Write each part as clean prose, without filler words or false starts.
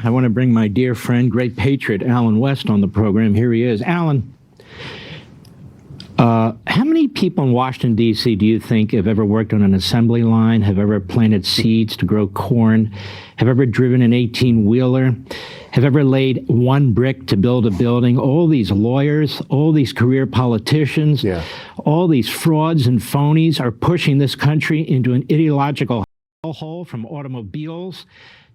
I want to bring my dear friend, great patriot, Allen West, on the program. Here he is. Allen, how many people in Washington, D.C. do you think have ever worked on an assembly line, have ever planted seeds to grow corn, have ever driven an 18-wheeler, have ever laid one brick to build a building? All these lawyers, all these career politicians, all these frauds and phonies are pushing this country into an ideological hole, from automobiles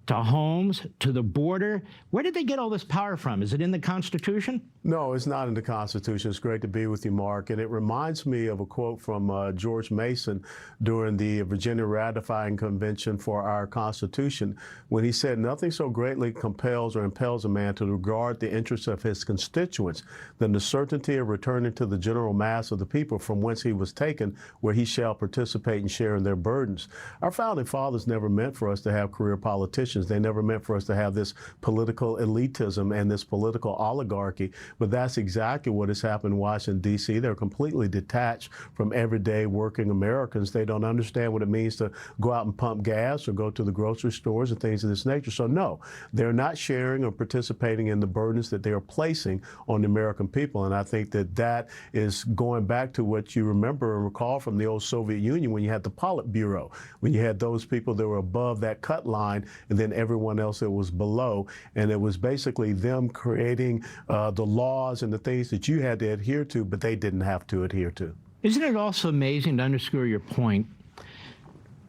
to homes to the border. Where did they get all this power from? Is it in the Constitution? No, it's not in the Constitution. It's great to be with you, Mark. And it reminds me of a quote from George Mason during the Virginia Ratifying Convention for our Constitution, when he said, "Nothing so greatly compels or impels a man to regard the interests of his constituents than the certainty of returning to the general mass of the people from whence he was taken, where he shall participate and share in their burdens." Our founding fathers never meant for us to have career politicians. They never meant for us to have this political elitism and this political oligarchy. But that's exactly what has happened in Washington, D.C. They're completely detached from everyday working Americans. They don't understand what it means to go out and pump gas or go to the grocery stores and things of this nature. So no, they're not sharing or participating in the burdens that they are placing on the American people. And I think that that is going back to what you remember and recall from the old Soviet Union, when you had the Politburo, when you had those people that were above that cut line and then everyone else that was below. And it was basically them creating the laws and the things that you had to adhere to, but they didn't have to adhere to. Isn't it also amazing, to underscore your point,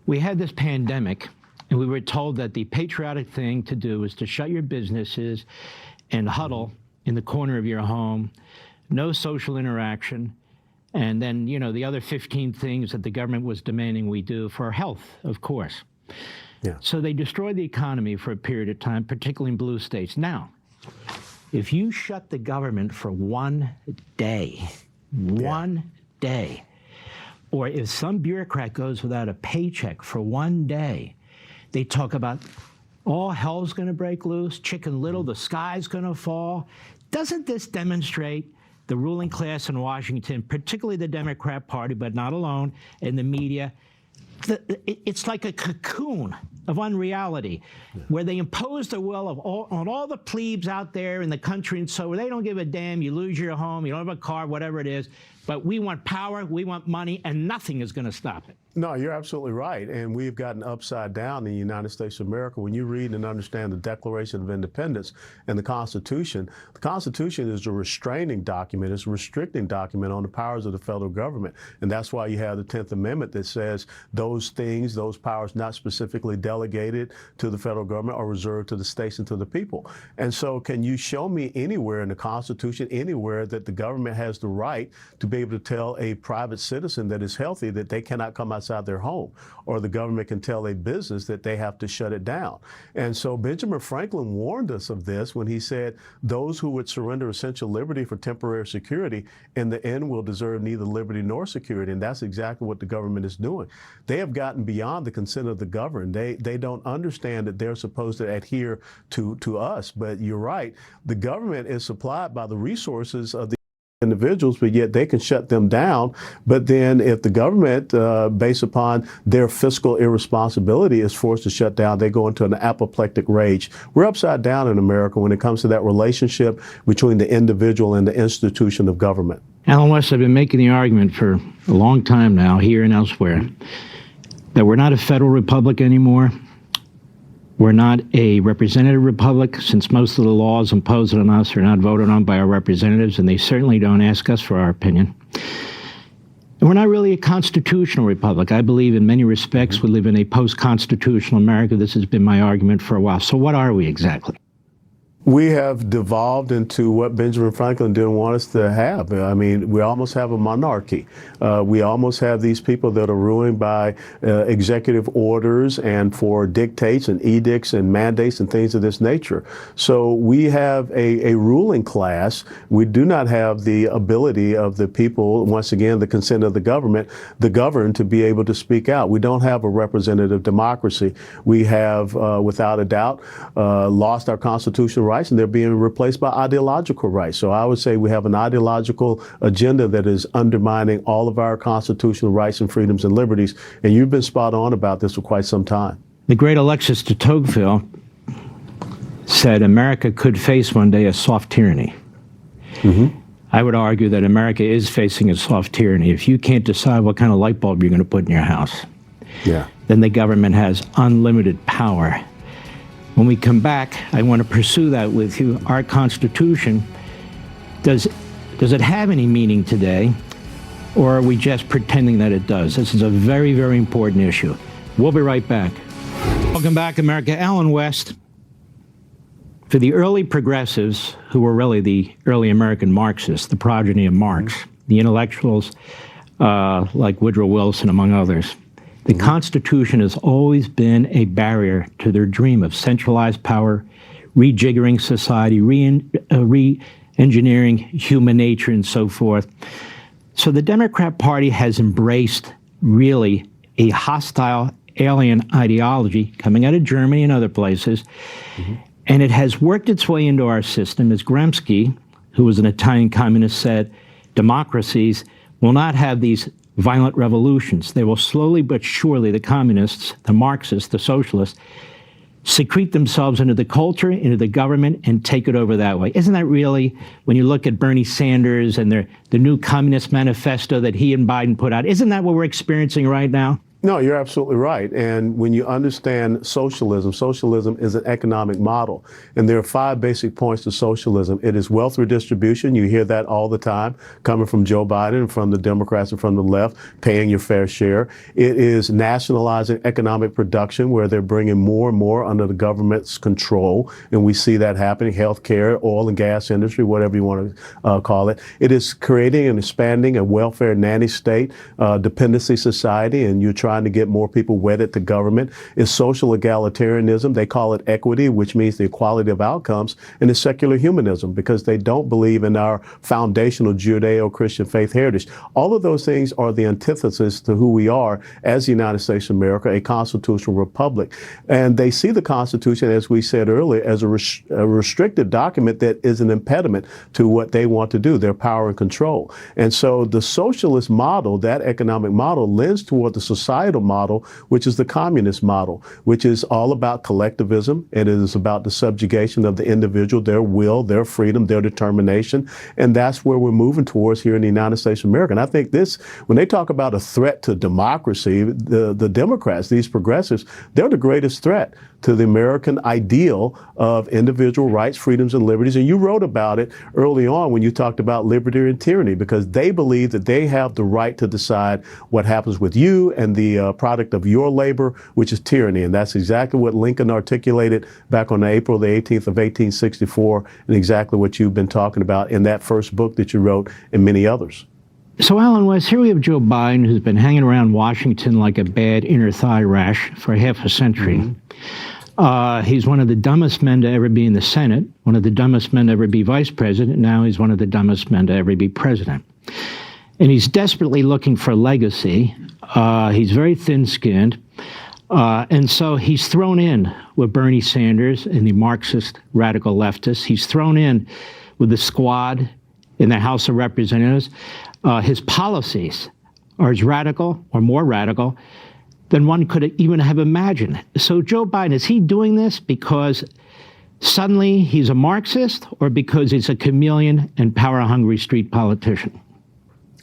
we had this pandemic and we were told that the patriotic thing to do was to shut your businesses and huddle in the corner of your home, no social interaction, and then, you know, the other 15 things that the government was demanding we do for our health, of course. Yeah. So they destroyed the economy for a period of time, particularly in blue states. Now, if you shut the government for one day, or if some bureaucrat goes without a paycheck for one day, they talk about all hell's going to break loose, Chicken Little, the sky's going to fall. Doesn't this demonstrate the ruling class in Washington, particularly the Democrat Party, but not alone, and the media? It's like a cocoon of unreality, where they impose their will on all the plebes out there in the country, and so they don't give a damn. You lose your home, you don't have a car, whatever it is, but we want power, we want money, and nothing is going to stop it. No, you're absolutely right. And we've gotten upside down in the United States of America. When you read and understand the Declaration of Independence and the Constitution is a restraining document. It's a restricting document on the powers of the federal government. And that's why you have the 10th Amendment that says those things, those powers not specifically delegated to the federal government are reserved to the states and to the people. And so can you show me anywhere in the Constitution, anywhere, that the government has the right to be able to tell a private citizen that is healthy that they cannot come outside their home, or the government can tell a business that they have to shut it down? And so Benjamin Franklin warned us of this when he said, those who would surrender essential liberty for temporary security in the end will deserve neither liberty nor security. And that's exactly what the government is doing. They have gotten beyond the consent of the governed. They don't understand that they're supposed to adhere to us. But you're right, the government is supplied by the resources of the individuals, but yet they can shut them down. But then if the government, based upon their fiscal irresponsibility, is forced to shut down, they go into an apoplectic rage. We're upside down in America when it comes to that relationship between the individual and the institution of government. Allen West, I've been making the argument for a long time now, here and elsewhere, that we're not a federal republic anymore. We're not a representative republic, since most of the laws imposed on us are not voted on by our representatives, and they certainly don't ask us for our opinion. And we're not really a constitutional republic. I believe in many respects we live in a post-constitutional America. This has been my argument for a while. So what are we exactly? We have devolved into what Benjamin Franklin didn't want us to have. I mean, we almost have a monarchy. We almost have these people that are ruling by executive orders and for dictates and edicts and mandates and things of this nature. So we have a ruling class. We do not have the ability of the people, once again, the consent of the governed, to be able to speak out. We don't have a representative democracy. We have, without a doubt, lost our constitutional rights, and they're being replaced by ideological rights. So I would say we have an ideological agenda that is undermining all of our constitutional rights and freedoms and liberties. And you've been spot on about this for quite some time. The great Alexis de Tocqueville said America could face one day a soft tyranny. I would argue that America is facing a soft tyranny. If you can't decide what kind of light bulb you're going to put in your house, Yeah. then the government has unlimited power. When we come back, I want to pursue that with you. Our Constitution, does it have any meaning today, or are we just pretending that it does? This is a very, very important issue. We'll be right back. Welcome back, America. Alan West. For the early progressives, who were really the early American Marxists, the progeny of Marx, the intellectuals like Woodrow Wilson, among others, the Constitution has always been a barrier to their dream of centralized power, rejiggering society, re-engineering human nature, and so forth. So the Democrat Party has embraced really a hostile alien ideology coming out of Germany and other places. And it has worked its way into our system. As Gramsci, who was an Italian communist, said, democracies will not have these violent revolutions. They will slowly but surely, the communists, the Marxists, the socialists, secrete themselves into the culture, into the government, and take it over that way. Isn't that really, when you look at Bernie Sanders and the new Communist Manifesto that he and Biden put out, isn't that what we're experiencing right now? No, you're absolutely right. And when you understand socialism, socialism is an economic model. And there are 5 basic points to socialism. It is wealth redistribution. You hear that all the time, coming from Joe Biden, from the Democrats, and from the left, paying your fair share. It is nationalizing economic production, where they're bringing more and more under the government's control. And we see that happening, healthcare, oil and gas industry, whatever you want to call it. It is creating and expanding a welfare nanny state, dependency society, and you're trying to get more people wedded to government. Is social egalitarianism. They call it equity, which means the equality of outcomes. And it's secular humanism, because they don't believe in our foundational Judeo-Christian faith heritage. All of those things are the antithesis to who we are as the United States of America, a constitutional republic. And they see the Constitution, as we said earlier, as a restricted document that is an impediment to what they want to do, their power and control. And so the socialist model, that economic model, lends toward the societal model, which is the communist model, which is all about collectivism. It is about the subjugation of the individual, their will, their freedom, their determination. And that's where we're moving towards here in the United States of America. And I think this, when they talk about a threat to democracy, the Democrats, these progressives, they're the greatest threat to the American ideal of individual rights, freedoms, and liberties. And you wrote about it early on when you talked about liberty and tyranny, because they believe that they have the right to decide what happens with you and the product of your labor, which is tyranny. And that's exactly what Lincoln articulated back on April the 18th of 1864, and exactly what you've been talking about in that first book that you wrote, and many others. So, Alan West, here we have Joe Biden, who's been hanging around Washington like a bad inner thigh rash for half a century. He's one of the dumbest men to ever be in the Senate, one of the dumbest men to ever be vice president. Now he's one of the dumbest men to ever be president. And he's desperately looking for a legacy. He's very thin-skinned. And so he's thrown in with Bernie Sanders and the Marxist radical leftists. He's thrown in with the squad in the House of Representatives. His policies are as radical or more radical than one could even have imagined. So Joe Biden, is he doing this because suddenly he's a Marxist, or because he's a chameleon and power-hungry street politician?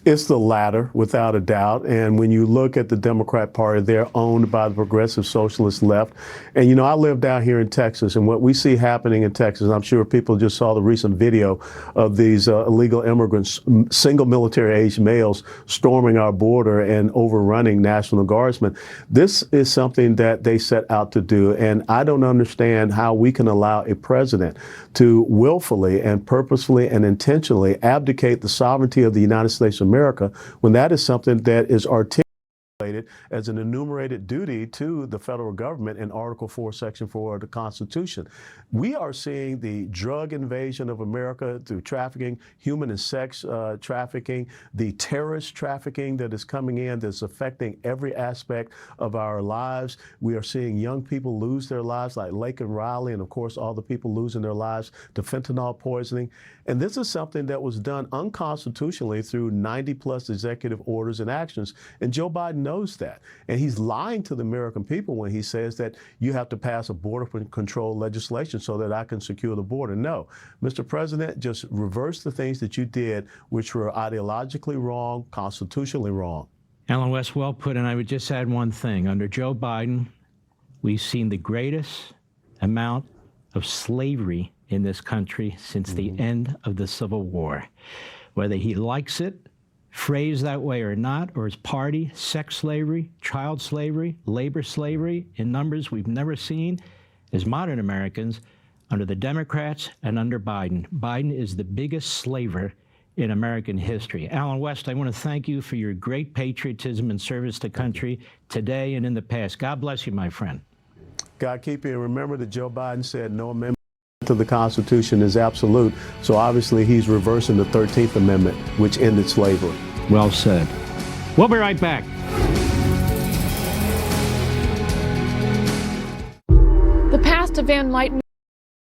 It's the latter, without a doubt. And when you look at the Democrat Party, they're owned by the progressive socialist left. And, you know, I live down here in Texas, and what we see happening in Texas, and I'm sure people just saw the recent video of these illegal immigrants, single military-age males, storming our border and overrunning National Guardsmen. This is something that they set out to do. And I don't understand how we can allow a president to willfully and purposefully and intentionally abdicate the sovereignty of the United States of America, when that is something that is articulated as an enumerated duty to the federal government in Article 4, Section 4 of the Constitution. We are seeing the drug invasion of America through trafficking, human and sex trafficking, the terrorist trafficking that is coming in, that's affecting every aspect of our lives. We are seeing young people lose their lives, like Laken Riley, and of course all the people losing their lives to fentanyl poisoning. And this is something that was done unconstitutionally through 90+ executive orders and actions. And Joe Biden knows knows that. And he's lying to the American people when he says that you have to pass a border control legislation so that I can secure the border. No, Mr. President, just reverse the things that you did, which were ideologically wrong, constitutionally wrong. Alan West, well put, and I would just add one thing. Under Joe Biden, we've seen the greatest amount of slavery in this country since the end of the Civil War. Whether he likes it, phrased that way or not, or his party, sex slavery, child slavery, labor slavery, in numbers we've never seen as modern Americans under the Democrats and under Biden. Biden is the biggest slaver in American history. Alan West, I want to thank you for your great patriotism and service to country today and in the past. God bless you, my friend. God keep you. And remember that Joe Biden said no amendment to the Constitution is absolute. So obviously he's reversing the 13th Amendment, which ended slavery. Well said. We'll be right back. The path to Van Enlightenment